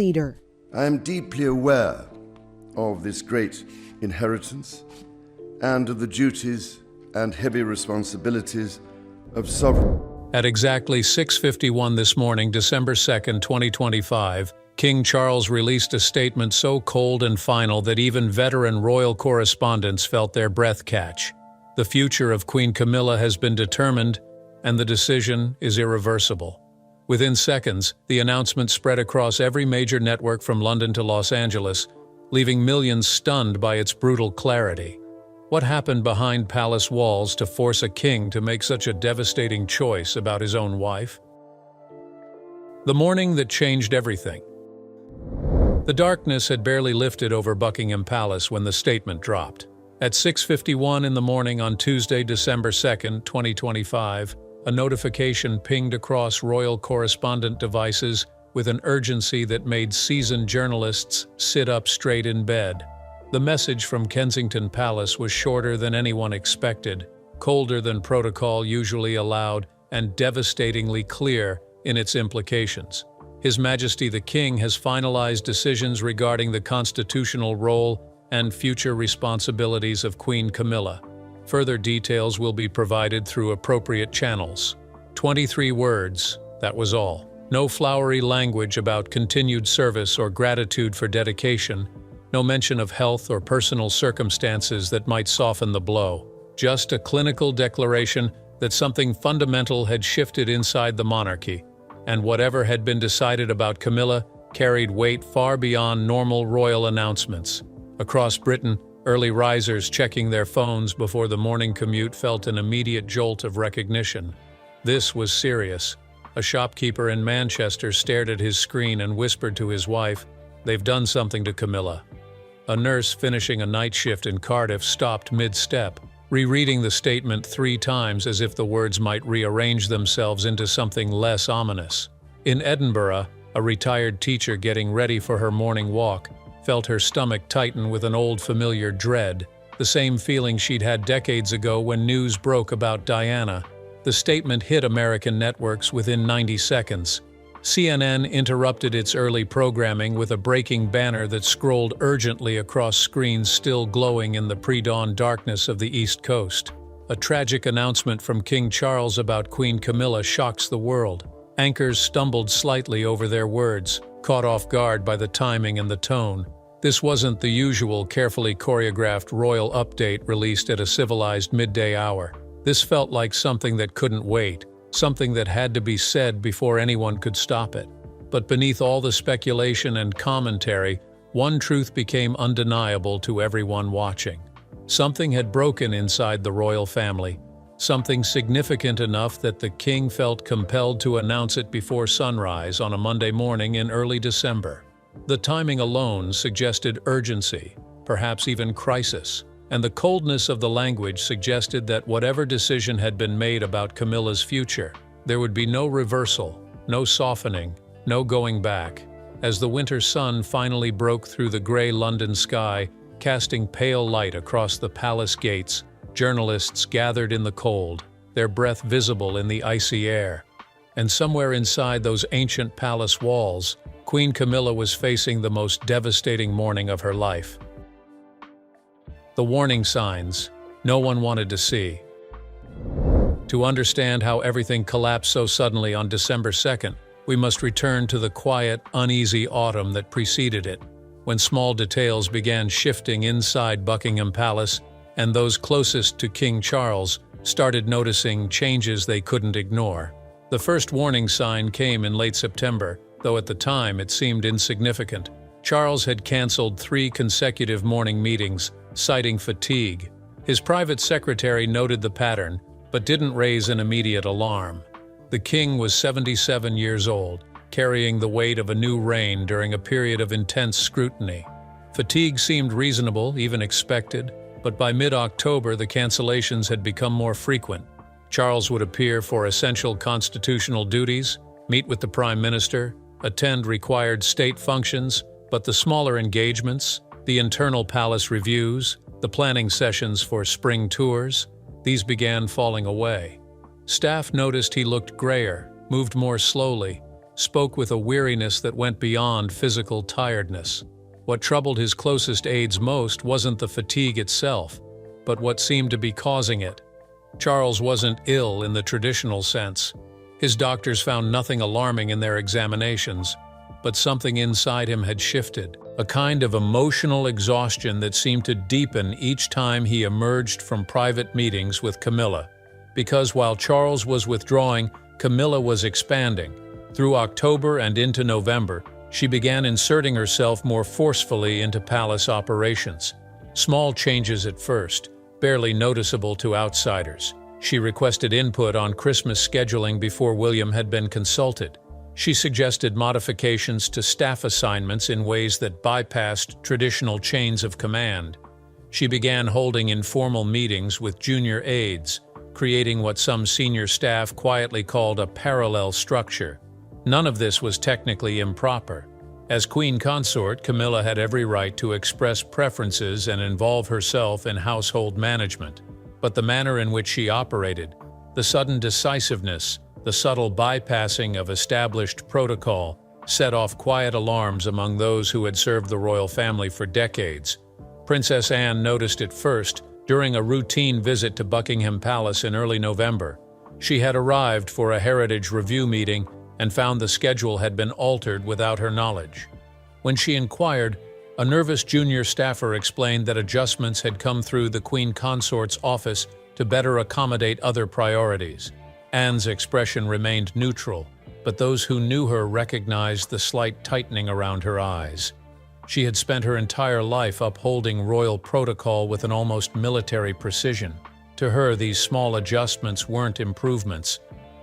leader. I am deeply aware of this great inheritance and of the duties and heavy responsibilities of sovereign. At exactly 6:51 this morning, December 2nd, 2025, King Charles released a statement so cold and final that even veteran royal correspondents felt their breath catch. The future of Queen Camilla has been determined, and the decision is irreversible. Within seconds, the announcement spread across every major network from London to Los Angeles, leaving millions stunned by its brutal clarity. What happened behind palace walls to force a king to make such a devastating choice about his own wife? The morning that changed everything. The darkness had barely lifted over Buckingham Palace when the statement dropped. At 6:51 in the morning on Tuesday, December 2nd, 2025, a notification pinged across royal correspondent devices with an urgency that made seasoned journalists sit up straight in bed. The message from Kensington Palace was shorter than anyone expected, colder than protocol usually allowed, and devastatingly clear in its implications. His Majesty the King has finalized decisions regarding the constitutional role and future responsibilities of Queen Camilla. Further details will be provided through appropriate channels. 23 words, that was all. No flowery language about continued service or gratitude for dedication. No mention of health or personal circumstances that might soften the blow. Just a clinical declaration that something fundamental had shifted inside the monarchy, and whatever had been decided about Camilla carried weight far beyond normal royal announcements. Across Britain, early risers checking their phones before the morning commute felt an immediate jolt of recognition. This was serious. A shopkeeper in Manchester stared at his screen and whispered to his wife, "They've done something to Camilla." A nurse finishing a night shift in Cardiff stopped mid-step, rereading the statement 3 times as if the words might rearrange themselves into something less ominous. In Edinburgh, a retired teacher getting ready for her morning walk felt her stomach tighten with an old familiar dread, the same feeling she'd had decades ago when news broke about Diana. The statement hit American networks within 90 seconds. CNN interrupted its early programming with a breaking banner that scrolled urgently across screens still glowing in the pre-dawn darkness of the East Coast. A tragic announcement from King Charles about Queen Camilla shocks the world. Anchors stumbled slightly over their words, caught off guard by the timing and the tone. This wasn't the usual carefully choreographed royal update released at a civilized midday hour. This felt like something that couldn't wait. Something that had to be said before anyone could stop it. But beneath all the speculation and commentary, one truth became undeniable to everyone watching. Something had broken inside the royal family, something significant enough that the king felt compelled to announce it before sunrise on a Monday morning in early December. The timing alone suggested urgency, perhaps even crisis. And the coldness of the language suggested that whatever decision had been made about Camilla's future, there would be no reversal, no softening, no going back. As the winter sun finally broke through the gray London sky, casting pale light across the palace gates, journalists gathered in the cold, their breath visible in the icy air. And somewhere inside those ancient palace walls, Queen Camilla was facing the most devastating morning of her life. The warning signs no one wanted to see. To understand how everything collapsed so suddenly on December 2nd, we must return to the quiet, uneasy autumn that preceded it, when small details began shifting inside Buckingham Palace, and those closest to King Charles started noticing changes they couldn't ignore. The first warning sign came in late September, though at the time it seemed insignificant. Charles had canceled 3 consecutive morning meetings, citing fatigue. His private secretary noted the pattern, but didn't raise an immediate alarm. The king was 77 years old, carrying the weight of a new reign during a period of intense scrutiny. Fatigue seemed reasonable, even expected, but by mid-October the cancellations had become more frequent. Charles would appear for essential constitutional duties, meet with the Prime Minister, attend required state functions, but the smaller engagements, the internal palace reviews, the planning sessions for spring tours, these began falling away. Staff noticed he looked grayer, moved more slowly, spoke with a weariness that went beyond physical tiredness. What troubled his closest aides most wasn't the fatigue itself, but what seemed to be causing it. Charles wasn't ill in the traditional sense. His doctors found nothing alarming in their examinations, but something inside him had shifted, a kind of emotional exhaustion that seemed to deepen each time he emerged from private meetings with Camilla. Because while Charles was withdrawing, Camilla was expanding. Through October and into November, she began inserting herself more forcefully into palace operations. Small changes at first, barely noticeable to outsiders. She requested input on Christmas scheduling before William had been consulted. She suggested modifications to staff assignments in ways that bypassed traditional chains of command. She began holding informal meetings with junior aides, creating what some senior staff quietly called a parallel structure. None of this was technically improper. As queen consort, Camilla had every right to express preferences and involve herself in household management. But the manner in which she operated, the sudden decisiveness, the subtle bypassing of established protocol, set off quiet alarms among those who had served the royal family for decades. Princess Anne noticed it first during a routine visit to Buckingham Palace in early November. She had arrived for a heritage review meeting and found the schedule had been altered without her knowledge. When she inquired, a nervous junior staffer explained that adjustments had come through the Queen Consort's office to better accommodate other priorities. Anne's expression remained neutral, but those who knew her recognized the slight tightening around her eyes. She had spent her entire life upholding royal protocol with an almost military precision. To her, these small adjustments weren't improvements.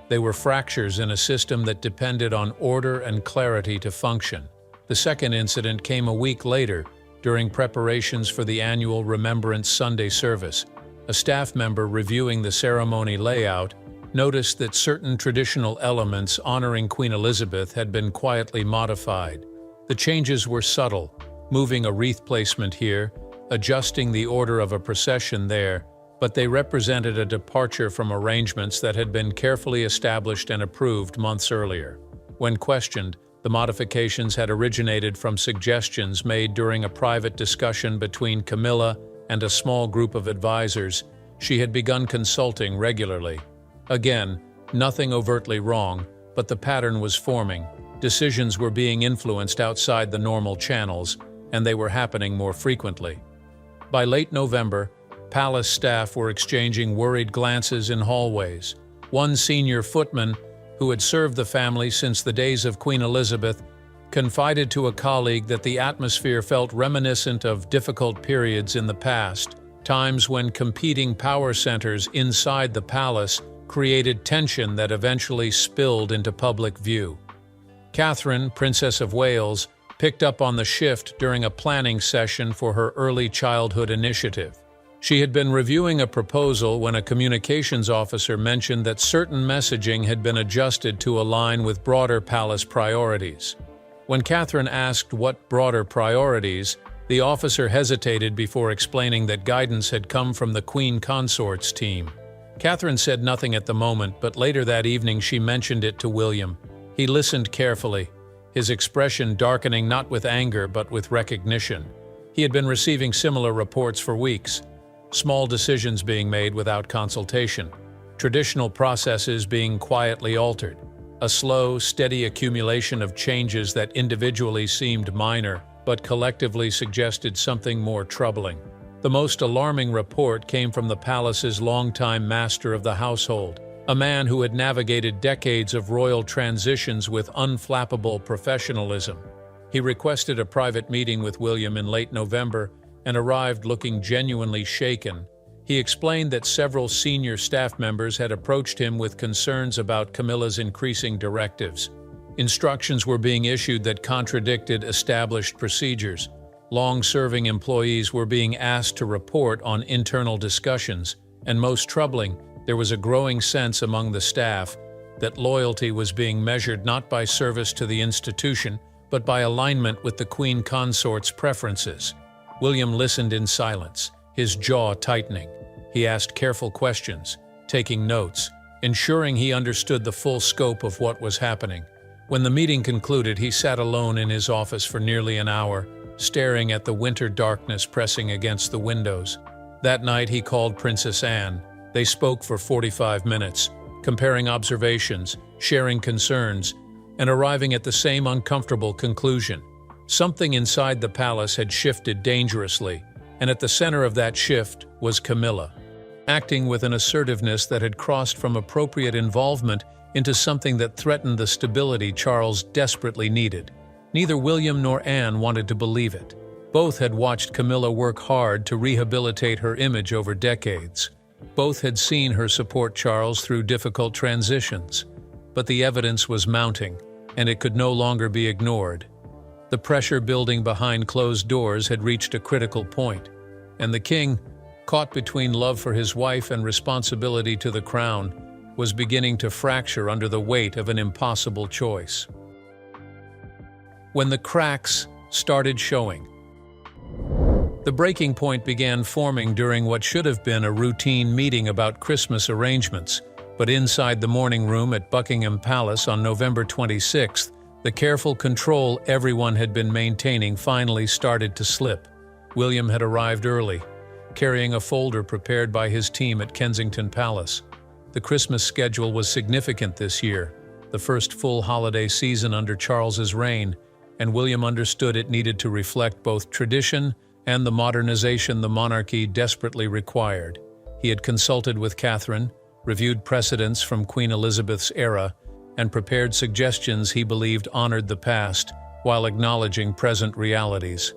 They were fractures in a system that depended on order and clarity to function. The second incident came a week later, during preparations for the annual Remembrance Sunday service. A staff member reviewing the ceremony layout noticed that certain traditional elements honoring Queen Elizabeth had been quietly modified. The changes were subtle, moving a wreath placement here, adjusting the order of a procession there, but they represented a departure from arrangements that had been carefully established and approved months earlier. When questioned, the modifications had originated from suggestions made during a private discussion between Camilla and a small group of advisors she had begun consulting regularly. Again, nothing overtly wrong, but the pattern was forming. Decisions were being influenced outside the normal channels, and they were happening more frequently. By late November, palace staff were exchanging worried glances in hallways. One senior footman, who had served the family since the days of Queen Elizabeth, confided to a colleague that the atmosphere felt reminiscent of difficult periods in the past, times when competing power centers inside the palace created tension that eventually spilled into public view. Catherine, Princess of Wales, picked up on the shift during a planning session for her early childhood initiative. She had been reviewing a proposal when a communications officer mentioned that certain messaging had been adjusted to align with broader palace priorities. When Catherine asked what broader priorities, the officer hesitated before explaining that guidance had come from the Queen Consort's team. Catherine said nothing at the moment, but later that evening she mentioned it to William. He listened carefully, his expression darkening not with anger but with recognition. He had been receiving similar reports for weeks. Small decisions being made without consultation, traditional processes being quietly altered, a slow, steady accumulation of changes that individually seemed minor but collectively suggested something more troubling. The most alarming report came from the palace's longtime master of the household, a man who had navigated decades of royal transitions with unflappable professionalism. He requested a private meeting with William in late November and arrived looking genuinely shaken. He explained that several senior staff members had approached him with concerns about Camilla's increasing directives. Instructions were being issued that contradicted established procedures. Long-serving employees were being asked to report on internal discussions, and most troubling, there was a growing sense among the staff that loyalty was being measured not by service to the institution, but by alignment with the Queen Consort's preferences. William listened in silence, his jaw tightening. He asked careful questions, taking notes, ensuring he understood the full scope of what was happening. When the meeting concluded, he sat alone in his office for nearly an hour, staring at the winter darkness pressing against the windows. That night he called Princess Anne. They spoke for 45 minutes, comparing observations, sharing concerns, and arriving at the same uncomfortable conclusion. Something inside the palace had shifted dangerously, and at the center of that shift was Camilla, acting with an assertiveness that had crossed from appropriate involvement into something that threatened the stability Charles desperately needed. Neither William nor Anne wanted to believe it. Both had watched Camilla work hard to rehabilitate her image over decades. Both had seen her support Charles through difficult transitions. But the evidence was mounting, and it could no longer be ignored. The pressure building behind closed doors had reached a critical point, and the king, caught between love for his wife and responsibility to the crown, was beginning to fracture under the weight of an impossible choice. When the cracks started showing, the breaking point began forming during what should have been a routine meeting about Christmas arrangements, but inside the morning room at Buckingham Palace on November 26th, the careful control everyone had been maintaining finally started to slip. William had arrived early, carrying a folder prepared by his team at Kensington Palace. The Christmas schedule was significant this year, the first full holiday season under Charles's reign, and William understood it needed to reflect both tradition and the modernization the monarchy desperately required. He had consulted with Catherine, reviewed precedents from Queen Elizabeth's era, and prepared suggestions he believed honored the past while acknowledging present realities.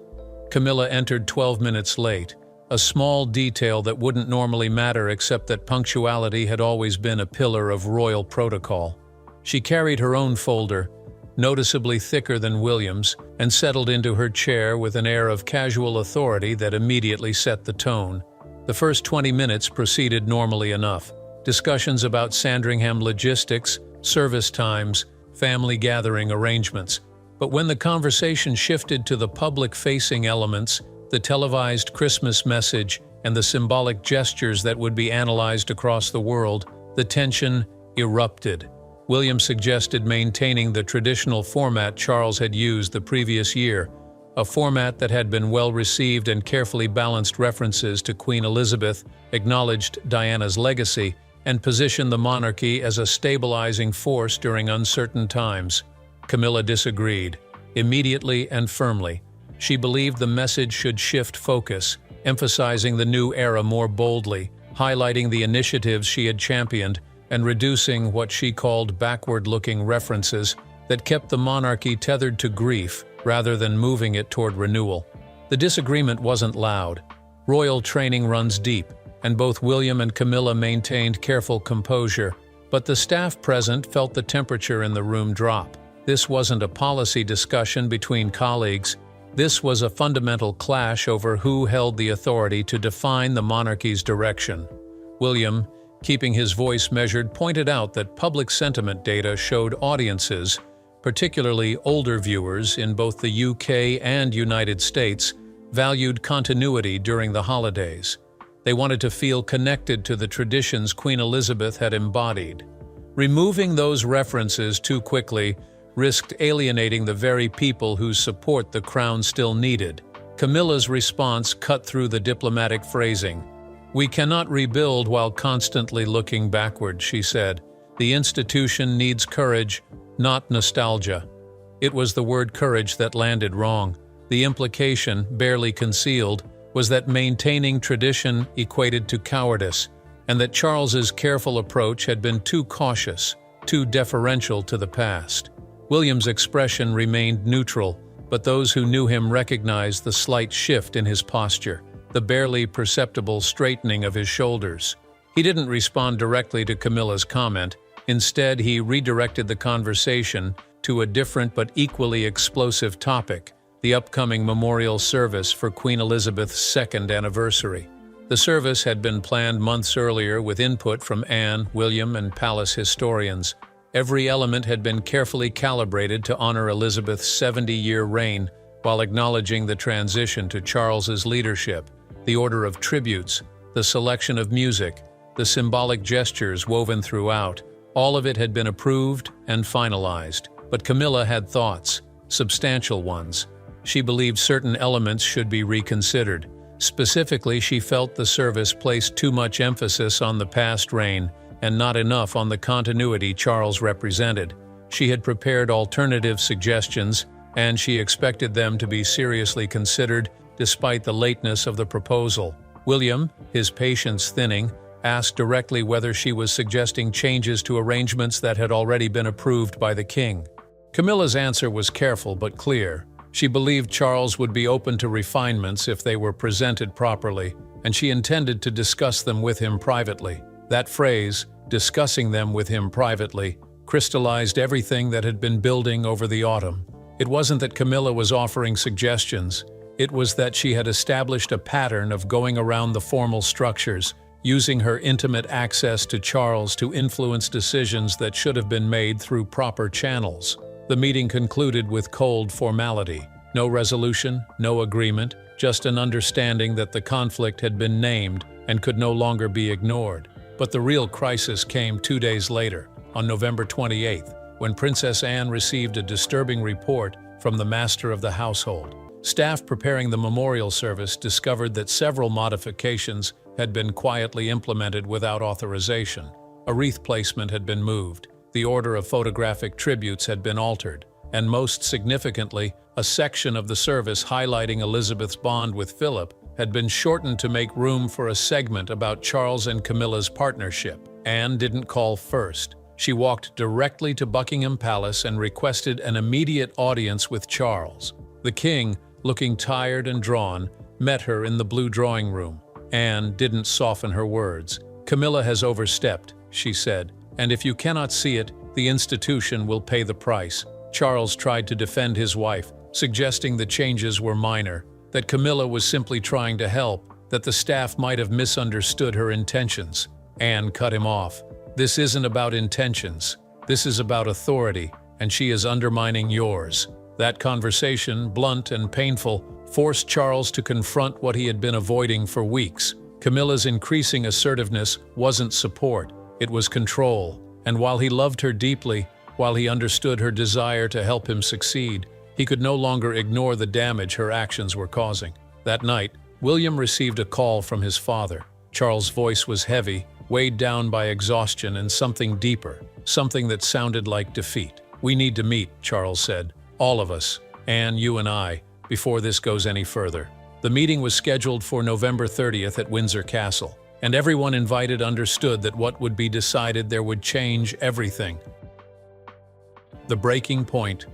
Camilla entered 12 minutes late, a small detail that wouldn't normally matter except that punctuality had always been a pillar of royal protocol. She carried her own folder, noticeably thicker than William's, and settled into her chair with an air of casual authority that immediately set the tone. The first 20 minutes proceeded normally enough. Discussions about Sandringham logistics, service times, family gathering arrangements. But when the conversation shifted to the public-facing elements, the televised Christmas message, and the symbolic gestures that would be analyzed across the world, the tension erupted. William suggested maintaining the traditional format Charles had used the previous year, a format that had been well received and carefully balanced references to Queen Elizabeth, acknowledged Diana's legacy, and positioned the monarchy as a stabilizing force during uncertain times. Camilla disagreed, immediately and firmly. She believed the message should shift focus, emphasizing the new era more boldly, highlighting the initiatives she had championed, and reducing what she called backward-looking references that kept the monarchy tethered to grief rather than moving it toward renewal. The disagreement wasn't loud. Royal training runs deep, and both William and Camilla maintained careful composure, but the staff present felt the temperature in the room drop. This wasn't a policy discussion between colleagues. This was a fundamental clash over who held the authority to define the monarchy's direction. William, keeping his voice measured, pointed out that public sentiment data showed audiences, particularly older viewers in both the UK and United States, valued continuity during the holidays. They wanted to feel connected to the traditions Queen Elizabeth had embodied. Removing those references too quickly risked alienating the very people whose support the crown still needed. Camilla's response cut through the diplomatic phrasing. "We cannot rebuild while constantly looking backward," she said. "The institution needs courage, not nostalgia." It was the word courage that landed wrong. The implication, barely concealed, was that maintaining tradition equated to cowardice, and that Charles's careful approach had been too cautious, too deferential to the past. William's expression remained neutral, but those who knew him recognized the slight shift in his posture, the barely perceptible straightening of his shoulders. He didn't respond directly to Camilla's comment. Instead, he redirected the conversation to a different but equally explosive topic: the upcoming memorial service for Queen Elizabeth's second anniversary. The service had been planned months earlier with input from Anne, William, and palace historians. Every element had been carefully calibrated to honor Elizabeth's 70-year reign while acknowledging the transition to Charles's leadership, the order of tributes, the selection of music, the symbolic gestures woven throughout. All of it had been approved and finalized. But Camilla had thoughts, substantial ones. She believed certain elements should be reconsidered. Specifically, she felt the service placed too much emphasis on the past reign and not enough on the continuity Charles represented. She had prepared alternative suggestions, and she expected them to be seriously considered despite the lateness of the proposal. William, his patience thinning, asked directly whether she was suggesting changes to arrangements that had already been approved by the king. Camilla's answer was careful but clear. She believed Charles would be open to refinements if they were presented properly, and she intended to discuss them with him privately. That phrase, discussing them with him privately, crystallized everything that had been building over the autumn. It wasn't that Camilla was offering suggestions. It was that she had established a pattern of going around the formal structures, using her intimate access to Charles to influence decisions that should have been made through proper channels. The meeting concluded with cold formality. No resolution, no agreement, just an understanding that the conflict had been named and could no longer be ignored. But the real crisis came 2 days later, on November 28th, when Princess Anne received a disturbing report from the master of the household. Staff preparing the memorial service discovered that several modifications had been quietly implemented without authorization. A wreath placement had been moved, the order of photographic tributes had been altered, and most significantly, a section of the service highlighting Elizabeth's bond with Philip had been shortened to make room for a segment about Charles and Camilla's partnership. Anne didn't call first. She walked directly to Buckingham Palace and requested an immediate audience with Charles. The king, looking tired and drawn, met her in the blue drawing room. Anne didn't soften her words. "Camilla has overstepped," she said, "and if you cannot see it, the institution will pay the price." Charles tried to defend his wife, suggesting the changes were minor, that Camilla was simply trying to help, that the staff might have misunderstood her intentions. Anne cut him off. "This isn't about intentions. This is about authority, and she is undermining yours." That conversation, blunt and painful, forced Charles to confront what he had been avoiding for weeks. Camilla's increasing assertiveness wasn't support, it was control. And while he loved her deeply, while he understood her desire to help him succeed, he could no longer ignore the damage her actions were causing. That night, William received a call from his father. Charles' voice was heavy, weighed down by exhaustion and something deeper, something that sounded like defeat. "We need to meet," Charles said. "All of us, Anne, you and I, before this goes any further." The meeting was scheduled for November 30th at Windsor Castle, and everyone invited understood that what would be decided there would change everything. The breaking point.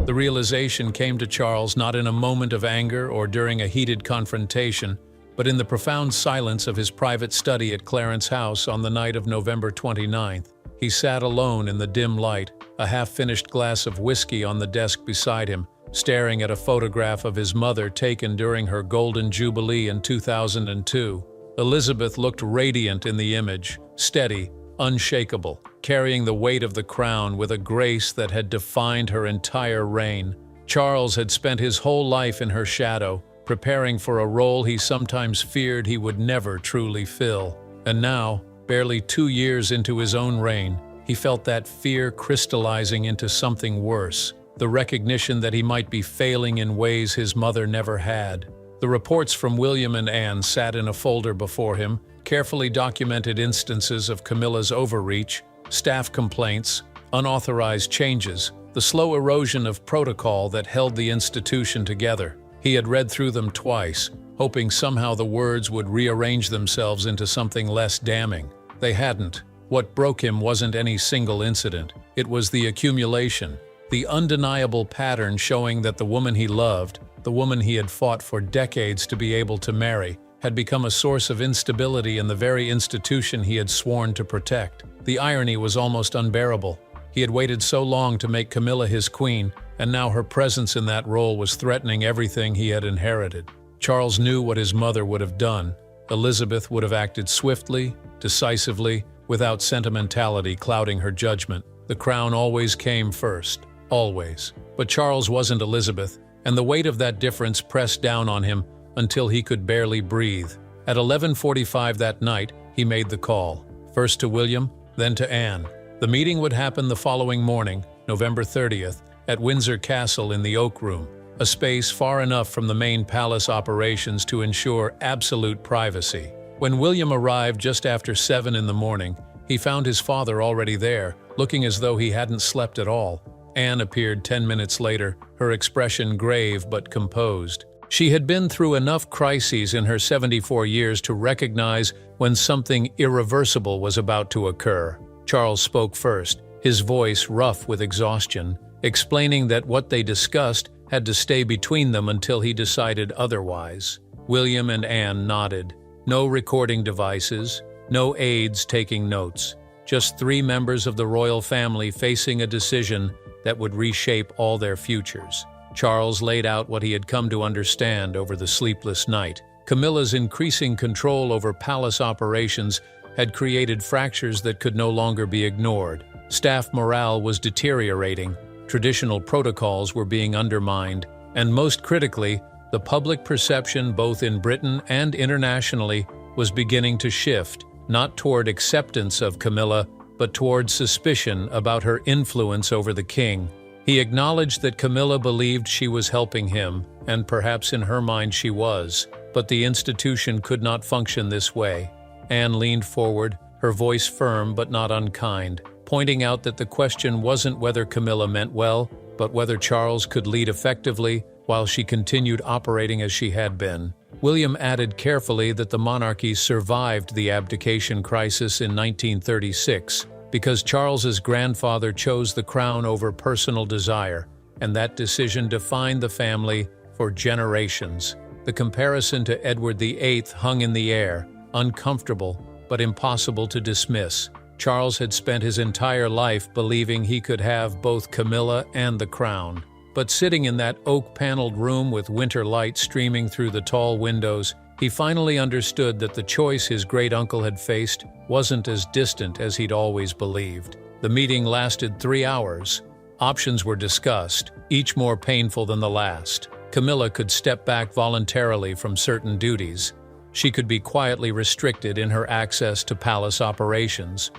The realization came to Charles not in a moment of anger or during a heated confrontation, but in the profound silence of his private study at Clarence House on the night of November 29th. He sat alone in the dim light, a half-finished glass of whiskey on the desk beside him, staring at a photograph of his mother taken during her Golden Jubilee in 2002. Elizabeth looked radiant in the image, steady, unshakable, carrying the weight of the crown with a grace that had defined her entire reign. Charles had spent his whole life in her shadow, preparing for a role he sometimes feared he would never truly fill. And now, barely 2 years into his own reign, he felt that fear crystallizing into something worse, the recognition that he might be failing in ways his mother never had. The reports from William and Anne sat in a folder before him, carefully documented instances of Camilla's overreach, staff complaints, unauthorized changes, the slow erosion of protocol that held the institution together. He had read through them twice, hoping somehow the words would rearrange themselves into something less damning. They hadn't. What broke him wasn't any single incident. It was the accumulation, the undeniable pattern showing that the woman he loved, the woman he had fought for decades to be able to marry, had become a source of instability in the very institution he had sworn to protect. The irony was almost unbearable. He had waited so long to make Camilla his queen, and now her presence in that role was threatening everything he had inherited. Charles knew what his mother would have done. Elizabeth would have acted swiftly, decisively, without sentimentality clouding her judgment. The crown always came first. Always. But Charles wasn't Elizabeth, and the weight of that difference pressed down on him until he could barely breathe. At 11:45 that night, he made the call. First to William, then to Anne. The meeting would happen the following morning, November 30th, at Windsor Castle in the Oak Room, a space far enough from the main palace operations to ensure absolute privacy. When William arrived just after 7 in the morning, he found his father already there, looking as though he hadn't slept at all. Anne appeared 10 minutes later, her expression grave but composed. She had been through enough crises in her 74 years to recognize when something irreversible was about to occur. Charles spoke first, his voice rough with exhaustion, explaining that what they discussed had to stay between them until he decided otherwise. William and Anne nodded. No recording devices, no aides taking notes, just 3 members of the royal family facing a decision that would reshape all their futures. Charles laid out what he had come to understand over the sleepless night. Camilla's increasing control over palace operations had created fractures that could no longer be ignored. Staff morale was deteriorating, traditional protocols were being undermined, and most critically, the public perception both in Britain and internationally was beginning to shift, not toward acceptance of Camilla, but toward suspicion about her influence over the king. He acknowledged that Camilla believed she was helping him, and perhaps in her mind she was, but the institution could not function this way. Anne leaned forward, her voice firm but not unkind, pointing out that the question wasn't whether Camilla meant well, but whether Charles could lead effectively while she continued operating as she had been. William added carefully that the monarchy survived the abdication crisis in 1936 because Charles's grandfather chose the crown over personal desire, and that decision defined the family for generations. The comparison to Edward VIII hung in the air, uncomfortable but impossible to dismiss. Charles had spent his entire life believing he could have both Camilla and the crown. But sitting in that oak-paneled room with winter light streaming through the tall windows, he finally understood that the choice his great-uncle had faced wasn't as distant as he'd always believed. The meeting lasted 3 hours. Options were discussed, each more painful than the last. Camilla could step back voluntarily from certain duties. She could be quietly restricted in her access to palace operations.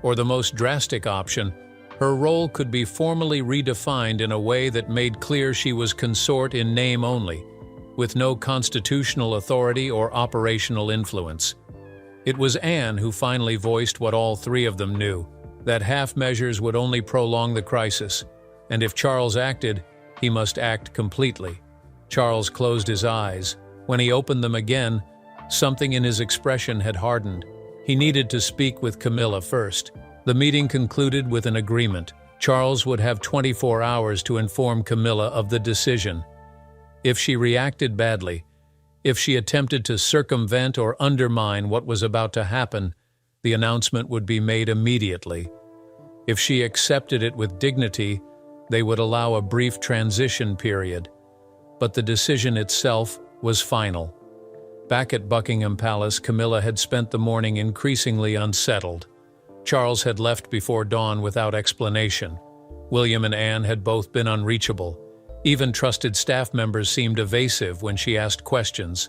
Or the most drastic option, her role could be formally redefined in a way that made clear she was consort in name only, with no constitutional authority or operational influence. It was Anne who finally voiced what all 3 of them knew, that half measures would only prolong the crisis, and if Charles acted, he must act completely. Charles closed his eyes. When he opened them again, something in his expression had hardened. He needed to speak with Camilla first. The meeting concluded with an agreement. Charles would have 24 hours to inform Camilla of the decision. If she reacted badly, if she attempted to circumvent or undermine what was about to happen, the announcement would be made immediately. If she accepted it with dignity, they would allow a brief transition period. But the decision itself was final. Back at Buckingham Palace, Camilla had spent the morning increasingly unsettled. Charles had left before dawn without explanation. William and Anne had both been unreachable. Even trusted staff members seemed evasive when she asked questions.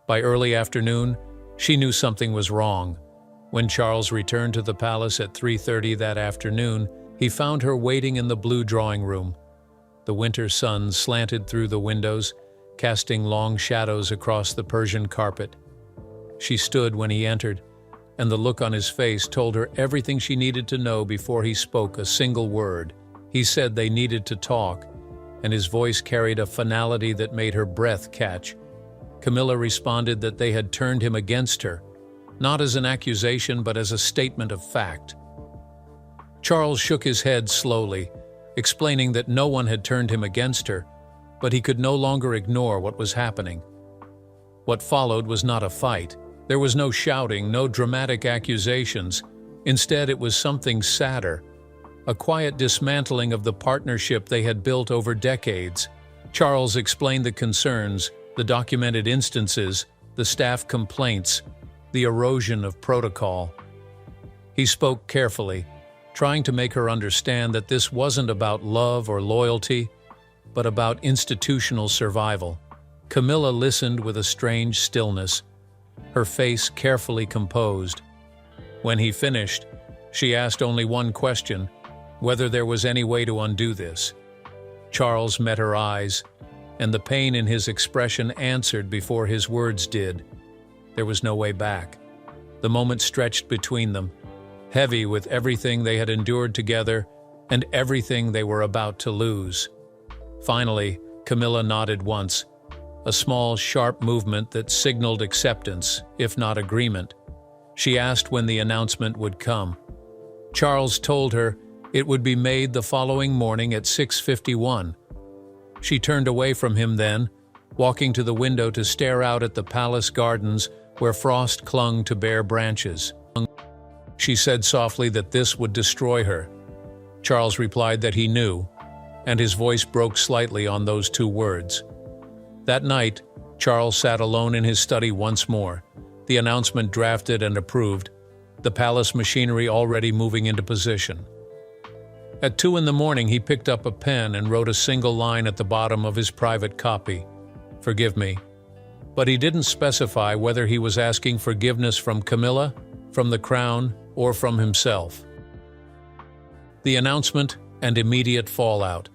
By early afternoon, she knew something was wrong. When Charles returned to the palace at 3:30 that afternoon, he found her waiting in the blue drawing room. The winter sun slanted through the windows, casting long shadows across the Persian carpet. She stood when he entered, and the look on his face told her everything she needed to know before he spoke a single word. He said they needed to talk, and his voice carried a finality that made her breath catch. Camilla responded that they had turned him against her, not as an accusation but as a statement of fact. Charles shook his head slowly, explaining that no one had turned him against her, but he could no longer ignore what was happening. What followed was not a fight. There was no shouting, no dramatic accusations. Instead, it was something sadder, a quiet dismantling of the partnership they had built over decades. Charles explained the concerns, the documented instances, the staff complaints, the erosion of protocol. He spoke carefully, trying to make her understand that this wasn't about love or loyalty, but about institutional survival. Camilla listened with a strange stillness, her face carefully composed. When he finished, she asked only one question: whether there was any way to undo this. Charles met her eyes, and the pain in his expression answered before his words did. There was no way back. The moment stretched between them, heavy with everything they had endured together and everything they were about to lose. Finally, Camilla nodded once, a small, sharp movement that signaled acceptance, if not agreement. She asked when the announcement would come. Charles told her it would be made the following morning at 6:51. She turned away from him then, walking to the window to stare out at the palace gardens where frost clung to bare branches. She said softly that this would destroy her. Charles replied that he knew, and his voice broke slightly on those two words. That night, Charles sat alone in his study once more, the announcement drafted and approved, the palace machinery already moving into position. At 2 in the morning, he picked up a pen and wrote a single line at the bottom of his private copy. "Forgive me." But he didn't specify whether he was asking forgiveness from Camilla, from the crown, or from himself. The announcement and immediate fallout.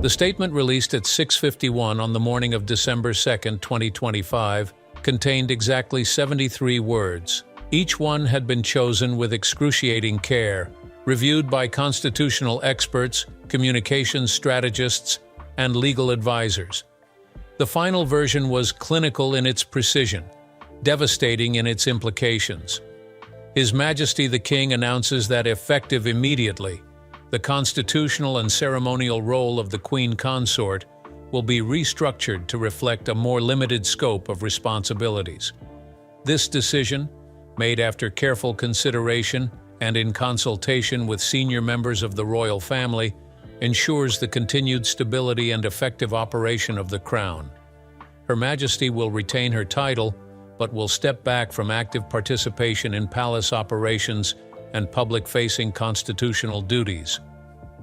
The statement released at 6:51 on the morning of December 2, 2025, contained exactly 73 words. Each one had been chosen with excruciating care, reviewed by constitutional experts, communications strategists, and legal advisors. The final version was clinical in its precision, devastating in its implications. His Majesty the King announces that effective immediately, the constitutional and ceremonial role of the Queen Consort will be restructured to reflect a more limited scope of responsibilities. This decision, made after careful consideration and in consultation with senior members of the royal family, ensures the continued stability and effective operation of the crown. Her Majesty will retain her title, but will step back from active participation in palace operations and public-facing constitutional duties.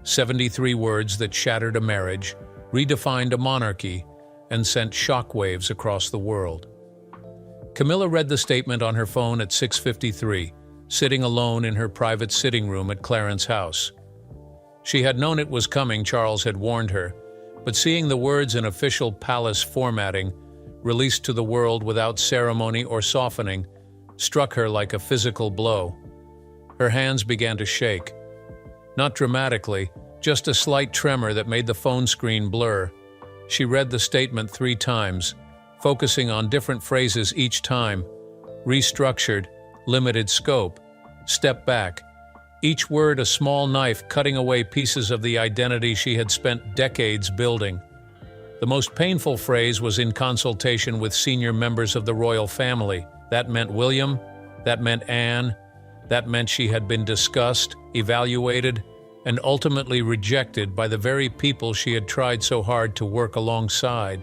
73 words that shattered a marriage, redefined a monarchy, and sent shockwaves across the world. Camilla read the statement on her phone at 6:53, sitting alone in her private sitting room at Clarence House. She had known it was coming, Charles had warned her, but seeing the words in official palace formatting, released to the world without ceremony or softening, struck her like a physical blow. Her hands began to shake. Not dramatically, just a slight tremor that made the phone screen blur. She read the statement 3 times, focusing on different phrases each time: restructured, limited scope, step back. Each word a small knife cutting away pieces of the identity she had spent decades building. The most painful phrase was in consultation with senior members of the royal family. That meant William, that meant Anne, that meant she had been discussed, evaluated, and ultimately rejected by the very people she had tried so hard to work alongside.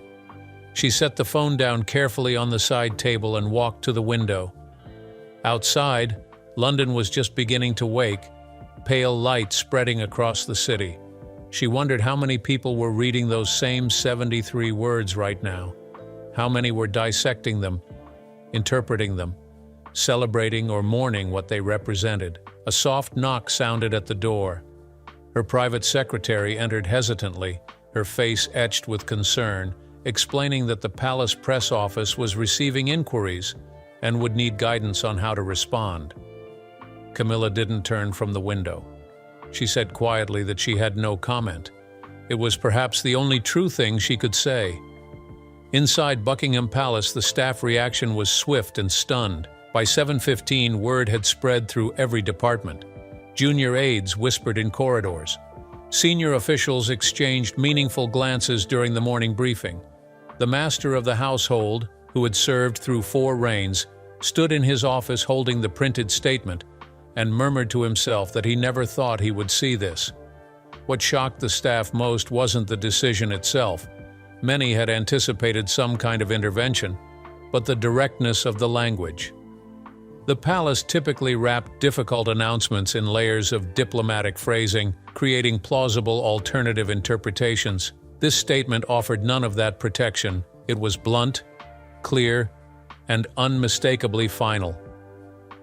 She set the phone down carefully on the side table and walked to the window. Outside, London was just beginning to wake, pale light spreading across the city. She wondered how many people were reading those same 73 words right now. How many were dissecting them, interpreting them, celebrating or mourning what they represented. A soft knock sounded at the door. Her private secretary entered hesitantly, her face etched with concern, explaining that the palace press office was receiving inquiries and would need guidance on how to respond. Camilla didn't turn from the window. She said quietly that she had no comment. It was perhaps the only true thing she could say. Inside Buckingham Palace, the staff reaction was swift and stunned. By 7:15, word had spread through every department. Junior aides whispered in corridors. Senior officials exchanged meaningful glances during the morning briefing. The master of the household, who had served through 4 reigns, stood in his office holding the printed statement and murmured to himself that he never thought he would see this. What shocked the staff most wasn't the decision itself. Many had anticipated some kind of intervention, but the directness of the language. The palace typically wrapped difficult announcements in layers of diplomatic phrasing, creating plausible alternative interpretations. This statement offered none of that protection. It was blunt, clear, and unmistakably final.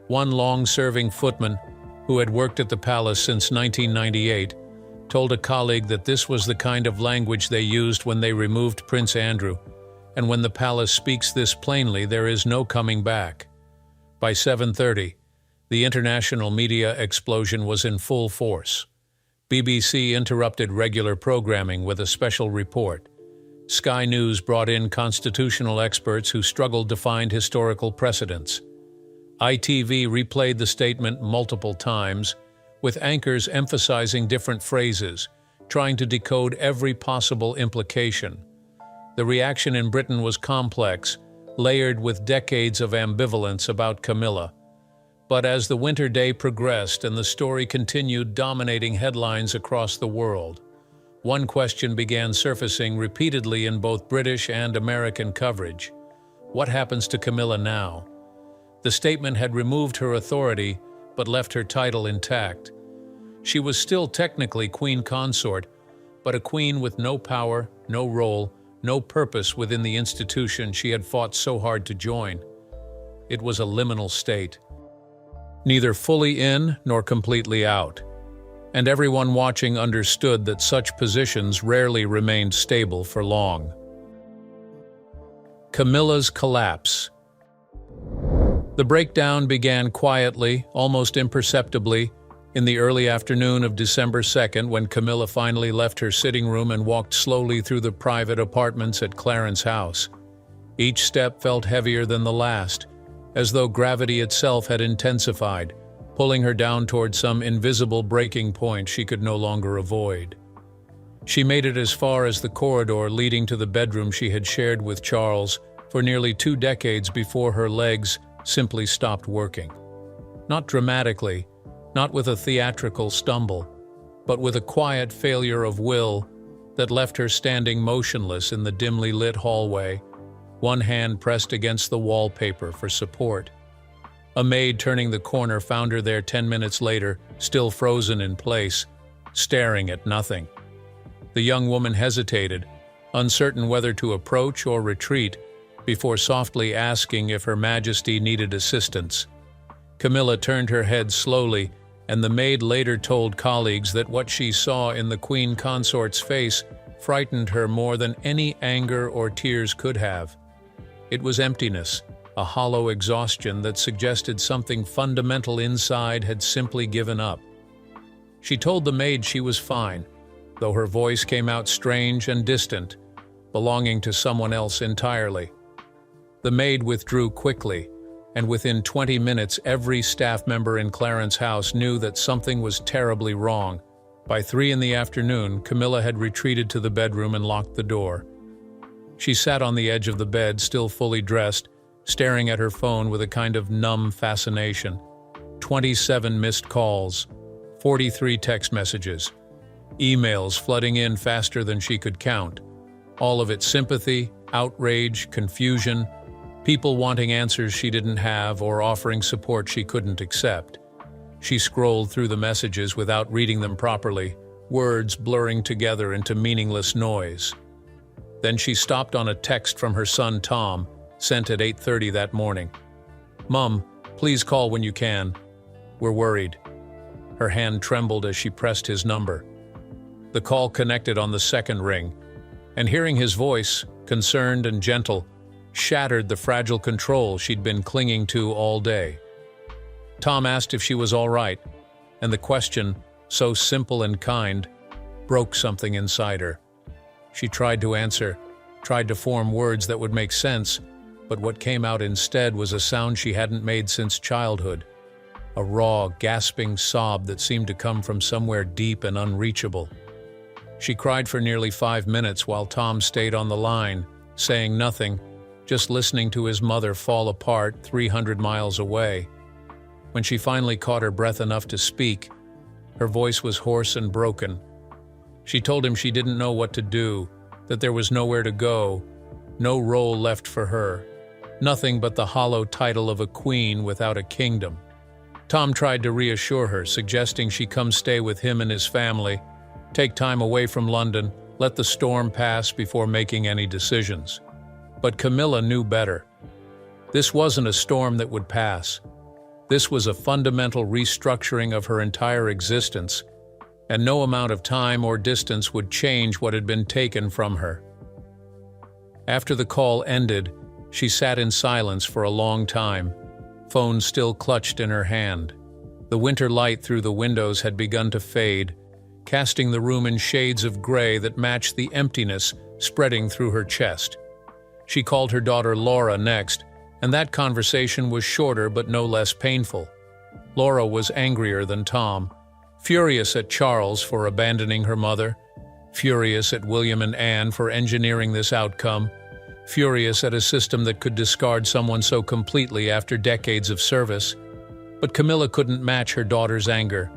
One long-serving footman, who had worked at the palace since 1998, told a colleague that this was the kind of language they used when they removed Prince Andrew, and when the palace speaks this plainly, there is no coming back. By 7:30, the international media explosion was in full force. BBC interrupted regular programming with a special report. Sky News brought in constitutional experts who struggled to find historical precedents. ITV replayed the statement multiple times, with anchors emphasizing different phrases, trying to decode every possible implication. The reaction in Britain was complex, layered with decades of ambivalence about Camilla. But as the winter day progressed and the story continued dominating headlines across the world, one question began surfacing repeatedly in both British and American coverage. What happens to Camilla now? The statement had removed her authority, but left her title intact. She was still technically queen consort, but a queen with no power, no role, no purpose within the institution she had fought so hard to join. It was a liminal state, neither fully in nor completely out, and everyone watching understood that such positions rarely remained stable for long. Camilla's collapse. The breakdown began quietly, almost imperceptibly, in the early afternoon of December 2nd, when Camilla finally left her sitting room and walked slowly through the private apartments at Clarence House. Each step felt heavier than the last, as though gravity itself had intensified, pulling her down toward some invisible breaking point she could no longer avoid. She made it as far as the corridor leading to the bedroom she had shared with Charles for nearly 2 decades before her legs simply stopped working. Not dramatically, not with a theatrical stumble, but with a quiet failure of will that left her standing motionless in the dimly lit hallway, one hand pressed against the wallpaper for support. A maid turning the corner found her there 10 minutes later, still frozen in place, staring at nothing. The young woman hesitated, uncertain whether to approach or retreat, before softly asking if Her Majesty needed assistance. Camilla turned her head slowly, and the maid later told colleagues that what she saw in the queen consort's face frightened her more than any anger or tears could have. It was emptiness, a hollow exhaustion that suggested something fundamental inside had simply given up. She told the maid she was fine, though her voice came out strange and distant, belonging to someone else entirely. The maid withdrew quickly, and within 20 minutes every staff member in Clarence House knew that something was terribly wrong. By 3 in the afternoon, Camilla had retreated to the bedroom and locked the door. She sat on the edge of the bed, still fully dressed, staring at her phone with a kind of numb fascination. 27 missed calls, 43 text messages, emails flooding in faster than she could count. All of it sympathy, outrage, confusion, people wanting answers she didn't have or offering support she couldn't accept. She scrolled through the messages without reading them properly, words blurring together into meaningless noise. Then she stopped on a text from her son Tom, sent at 8:30 that morning. "Mum, please call when you can. We're worried." Her hand trembled as she pressed his number. The call connected on the second ring, and hearing his voice, concerned and gentle, shattered the fragile control she'd been clinging to all day. Tom asked if she was all right, and the question, so simple and kind, broke something inside her. She tried to answer, tried to form words that would make sense, but what came out instead was a sound she hadn't made since childhood, a raw, gasping sob that seemed to come from somewhere deep and unreachable. She cried for nearly 5 minutes while Tom stayed on the line, saying nothing, just listening to his mother fall apart 300 miles away. When she finally caught her breath enough to speak, her voice was hoarse and broken. She told him she didn't know what to do, that there was nowhere to go, no role left for her, nothing but the hollow title of a queen without a kingdom. Tom tried to reassure her, suggesting she come stay with him and his family, take time away from London, let the storm pass before making any decisions. But Camilla knew better. This wasn't a storm that would pass. This was a fundamental restructuring of her entire existence, and no amount of time or distance would change what had been taken from her. After the call ended, she sat in silence for a long time, phone still clutched in her hand. The winter light through the windows had begun to fade, casting the room in shades of gray that matched the emptiness spreading through her chest. She called her daughter Laura next, and that conversation was shorter but no less painful. Laura was angrier than Tom, furious at Charles for abandoning her mother, furious at William and Anne for engineering this outcome, furious at a system that could discard someone so completely after decades of service. But Camilla couldn't match her daughter's anger.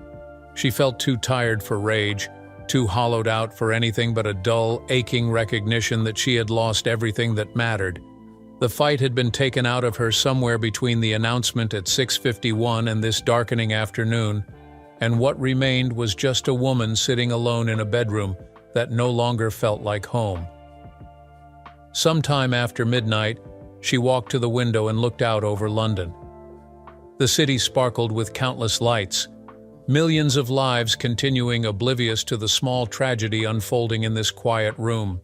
She felt too tired for rage, too hollowed out for anything but a dull, aching recognition that she had lost everything that mattered. The fight had been taken out of her somewhere between the announcement at 6:51 and this darkening afternoon, and what remained was just a woman sitting alone in a bedroom that no longer felt like home. Sometime after midnight, she walked to the window and looked out over London. The city sparkled with countless lights, millions of lives continuing oblivious to the small tragedy unfolding in this quiet room.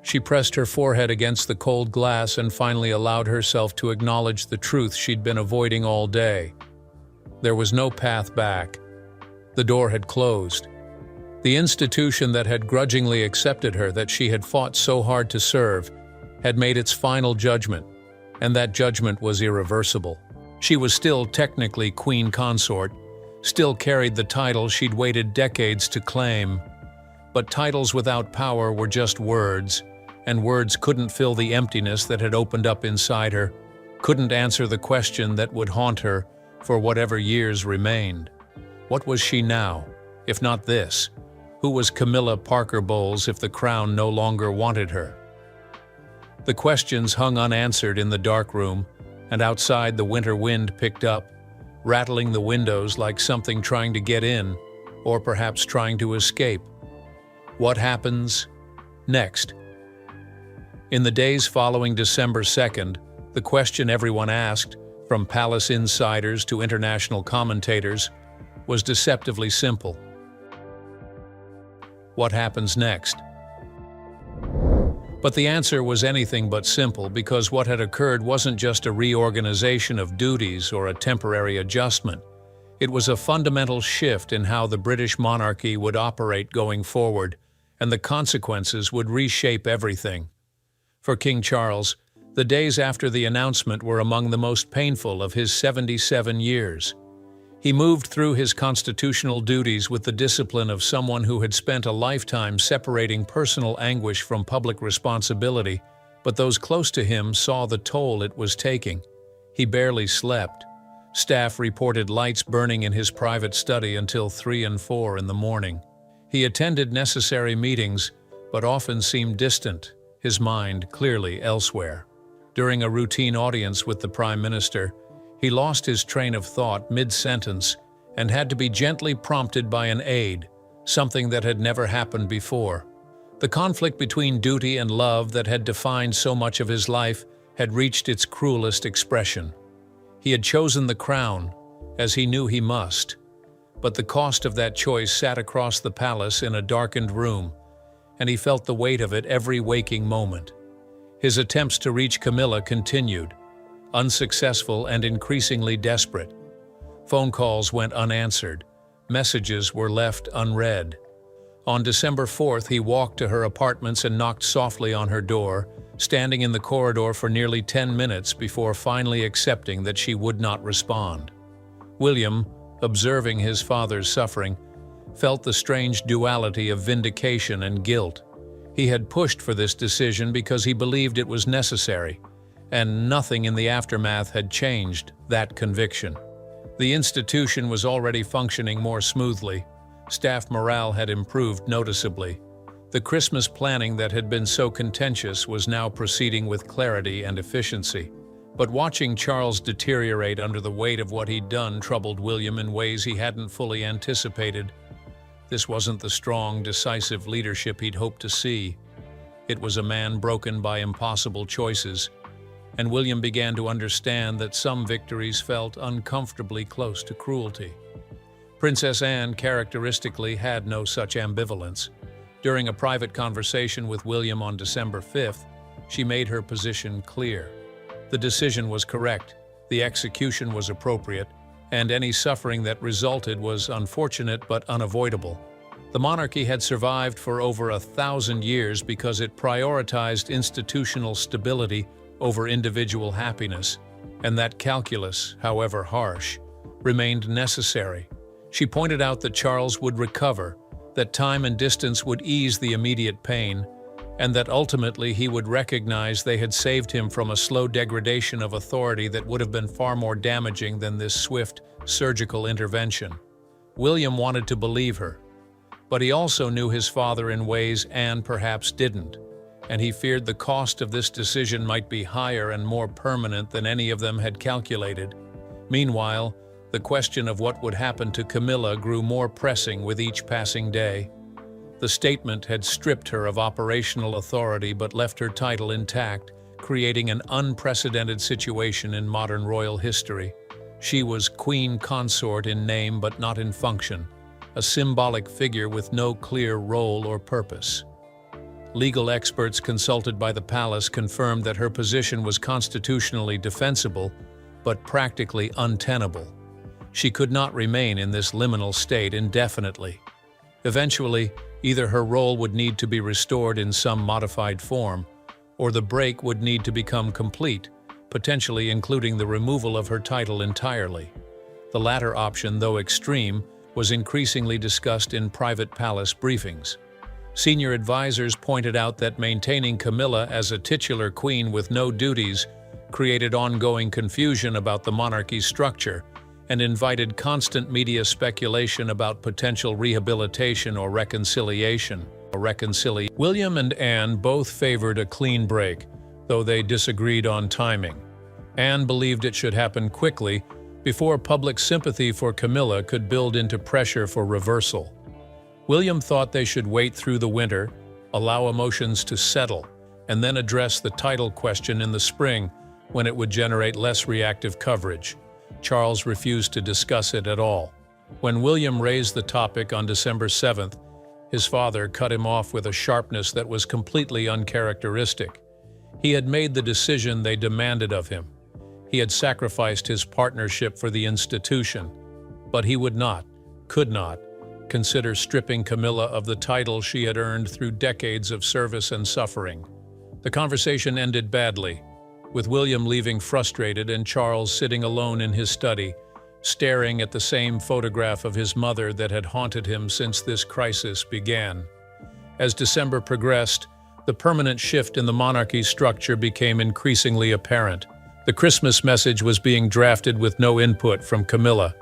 She pressed her forehead against the cold glass and finally allowed herself to acknowledge the truth she'd been avoiding all day. There was no path back. The door had closed. The institution that had grudgingly accepted her, that she had fought so hard to serve, had made its final judgment, and that judgment was irreversible. She was still technically queen consort, still carried the title she'd waited decades to claim. But titles without power were just words, and words couldn't fill the emptiness that had opened up inside her, couldn't answer the question that would haunt her for whatever years remained. What was she now, if not this? Who was Camilla Parker Bowles if the crown no longer wanted her? The questions hung unanswered in the dark room, and outside the winter wind picked up, rattling the windows like something trying to get in, or perhaps trying to escape. What happens next? In the days following December 2nd, the question everyone asked, from palace insiders to international commentators, was deceptively simple. What happens next? But the answer was anything but simple, because what had occurred wasn't just a reorganization of duties or a temporary adjustment. It was a fundamental shift in how the British monarchy would operate going forward, and the consequences would reshape everything. For King Charles, the days after the announcement were among the most painful of his 77 years. He moved through his constitutional duties with the discipline of someone who had spent a lifetime separating personal anguish from public responsibility, but those close to him saw the toll it was taking. He barely slept. Staff reported lights burning in his private study until 3 and 4 in the morning. He attended necessary meetings, but often seemed distant, his mind clearly elsewhere. During a routine audience with the Prime Minister, he lost his train of thought mid-sentence and had to be gently prompted by an aide, something that had never happened before. The conflict between duty and love that had defined so much of his life had reached its cruelest expression. He had chosen the crown, as he knew he must, but the cost of that choice sat across the palace in a darkened room, and he felt the weight of it every waking moment. His attempts to reach Camilla continued, unsuccessful and increasingly desperate. Phone calls went unanswered. Messages were left unread. On December 4th, he walked to her apartments and knocked softly on her door, standing in the corridor for nearly 10 minutes before finally accepting that she would not respond. William, observing his father's suffering, felt the strange duality of vindication and guilt. He had pushed for this decision because he believed it was necessary, and nothing in the aftermath had changed that conviction. The institution was already functioning more smoothly. Staff morale had improved noticeably. The Christmas planning that had been so contentious was now proceeding with clarity and efficiency. But watching Charles deteriorate under the weight of what he'd done troubled William in ways he hadn't fully anticipated. This wasn't the strong, decisive leadership he'd hoped to see. It was a man broken by impossible choices, and William began to understand that some victories felt uncomfortably close to cruelty. Princess Anne characteristically had no such ambivalence. During a private conversation with William on December 5th, she made her position clear. The decision was correct, the execution was appropriate, and any suffering that resulted was unfortunate but unavoidable. The monarchy had survived for over 1,000 years because it prioritized institutional stability over individual happiness, and that calculus, however harsh, remained necessary. She pointed out that Charles would recover, that time and distance would ease the immediate pain, and that ultimately he would recognize they had saved him from a slow degradation of authority that would have been far more damaging than this swift, surgical intervention. William wanted to believe her, but he also knew his father in ways Anne perhaps didn't, and he feared the cost of this decision might be higher and more permanent than any of them had calculated. Meanwhile, the question of what would happen to Camilla grew more pressing with each passing day. The statement had stripped her of operational authority but left her title intact, creating an unprecedented situation in modern royal history. She was queen consort in name but not in function, a symbolic figure with no clear role or purpose. Legal experts consulted by the palace confirmed that her position was constitutionally defensible, but practically untenable. She could not remain in this liminal state indefinitely. Eventually, either her role would need to be restored in some modified form, or the break would need to become complete, potentially including the removal of her title entirely. The latter option, though extreme, was increasingly discussed in private palace briefings. Senior advisors pointed out that maintaining Camilla as a titular queen with no duties created ongoing confusion about the monarchy's structure and invited constant media speculation about potential rehabilitation or reconciliation. William and Anne both favored a clean break, though they disagreed on timing. Anne believed it should happen quickly before public sympathy for Camilla could build into pressure for reversal. William thought they should wait through the winter, allow emotions to settle, and then address the title question in the spring when it would generate less reactive coverage. Charles refused to discuss it at all. When William raised the topic on December 7th, his father cut him off with a sharpness that was completely uncharacteristic. He had made the decision they demanded of him. He had sacrificed his partnership for the institution, but he would not, could not, consider stripping Camilla of the title she had earned through decades of service and suffering. The conversation ended badly, with William leaving frustrated and Charles sitting alone in his study, staring at the same photograph of his mother that had haunted him since this crisis began. As December progressed, the permanent shift in the monarchy's structure became increasingly apparent. The Christmas message was being drafted with no input from Camilla.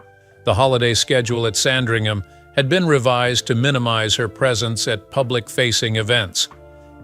The holiday schedule at Sandringham had been revised to minimize her presence at public-facing events.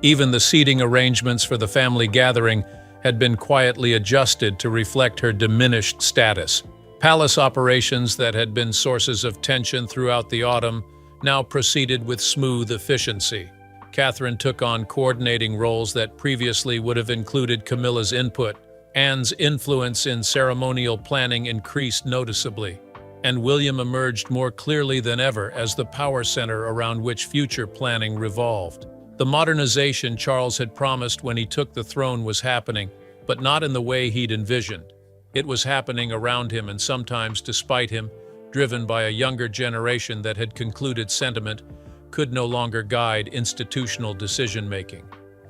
Even the seating arrangements for the family gathering had been quietly adjusted to reflect her diminished status. Palace operations that had been sources of tension throughout the autumn now proceeded with smooth efficiency. Catherine took on coordinating roles that previously would have included Camilla's input. Anne's influence in ceremonial planning increased noticeably, and William emerged more clearly than ever as the power center around which future planning revolved. The modernization Charles had promised when he took the throne was happening, but not in the way he'd envisioned. It was happening around him and sometimes despite him, driven by a younger generation that had concluded sentiment could no longer guide institutional decision-making.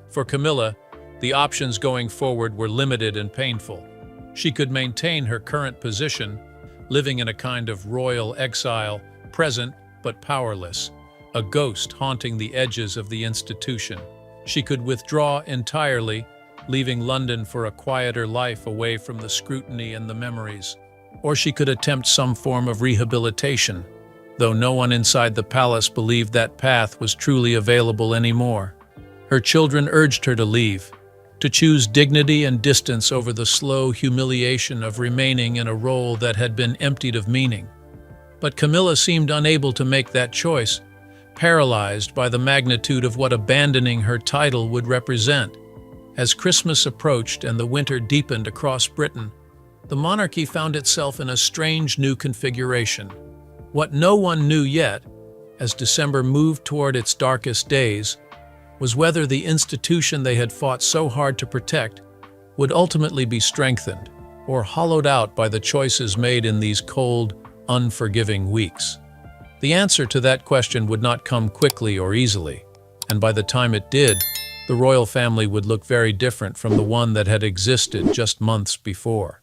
For Camilla, the options going forward were limited and painful. She could maintain her current position, living in a kind of royal exile, present but powerless, a ghost haunting the edges of the institution. She could withdraw entirely, leaving London for a quieter life away from the scrutiny and the memories. Or she could attempt some form of rehabilitation, though no one inside the palace believed that path was truly available anymore. Her children urged her to leave, to choose dignity and distance over the slow humiliation of remaining in a role that had been emptied of meaning. But Camilla seemed unable to make that choice, paralyzed by the magnitude of what abandoning her title would represent. As Christmas approached and the winter deepened across Britain, the monarchy found itself in a strange new configuration. What no one knew yet, as December moved toward its darkest days, was whether the institution they had fought so hard to protect would ultimately be strengthened or hollowed out by the choices made in these cold, unforgiving weeks. The answer to that question would not come quickly or easily, and by the time it did, the royal family would look very different from the one that had existed just months before.